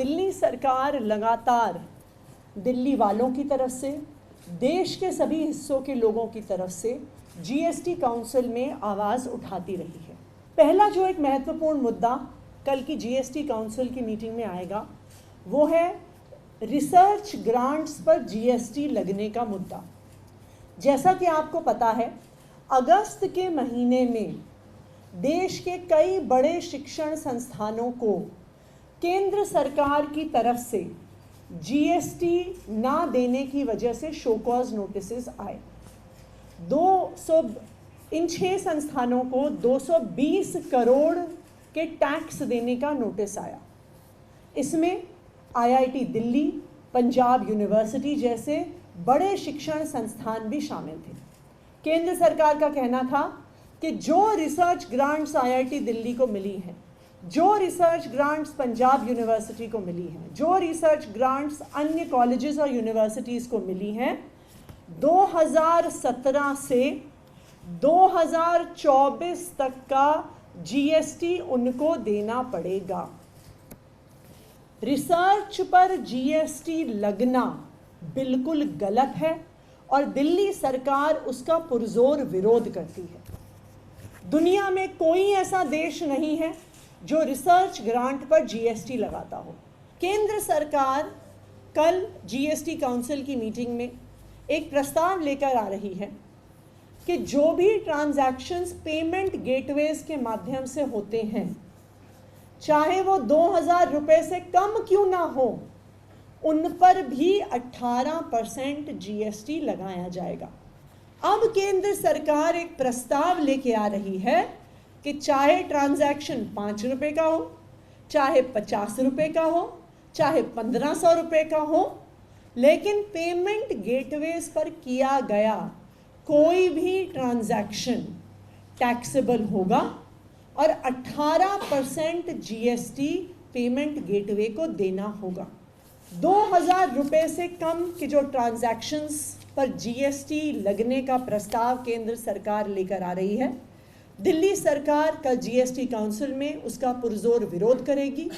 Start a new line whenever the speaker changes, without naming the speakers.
दिल्ली सरकार लगातार दिल्ली वालों की तरफ से, देश के सभी हिस्सों के लोगों की तरफ से जीएसटी काउंसिल में आवाज़ उठाती रही है। पहला जो एक महत्वपूर्ण मुद्दा कल की जीएसटी काउंसिल की मीटिंग में आएगा वो है रिसर्च ग्रांट्स पर जीएसटी लगने का मुद्दा। जैसा कि आपको पता है, अगस्त के महीने में देश के कई बड़े शिक्षण संस्थानों को केंद्र सरकार की तरफ से जीएसटी ना देने की वजह से शो कॉज नोटिसेस आए। इन 6 संस्थानों को 220 करोड़ के टैक्स देने का नोटिस आया। इसमें आईआईटी दिल्ली, पंजाब यूनिवर्सिटी जैसे बड़े शिक्षण संस्थान भी शामिल थे। केंद्र सरकार का कहना था कि जो रिसर्च ग्रांट्स आईआईटी दिल्ली को मिली हैं, जो रिसर्च ग्रांट्स पंजाब यूनिवर्सिटी को मिली हैं, जो रिसर्च ग्रांट्स अन्य कॉलेजेस और यूनिवर्सिटीज़ को मिली हैं, 2017 से 2024 तक का जीएसटी उनको देना पड़ेगा। रिसर्च पर जीएसटी लगना बिल्कुल गलत है और दिल्ली सरकार उसका पुरजोर विरोध करती है। दुनिया में कोई ऐसा देश नहीं है जो रिसर्च ग्रांट पर जीएसटी लगाता हो। केंद्र सरकार कल जीएसटी काउंसिल की मीटिंग में एक प्रस्ताव लेकर आ रही है कि जो भी ट्रांजैक्शंस पेमेंट गेटवेज के माध्यम से होते हैं, चाहे वो 2000 रुपये से कम क्यों ना हो, उन पर भी 18% जीएसटी लगाया जाएगा। अब केंद्र सरकार एक प्रस्ताव लेके आ रही है कि चाहे ट्रांजैक्शन 5 रुपये का हो, चाहे 50 रुपये का हो, चाहे 1500 रुपये का हो, लेकिन पेमेंट गेटवेज पर किया गया कोई भी ट्रांजैक्शन टैक्सेबल होगा और 18% जीएसटी पेमेंट गेटवे को देना होगा। 2000 रुपये से कम के जो ट्रांजैक्शंस पर जीएसटी लगने का प्रस्ताव केंद्र सरकार लेकर आ रही है, दिल्ली सरकार कल जीएसटी काउंसिल में उसका पुरजोर विरोध करेगी।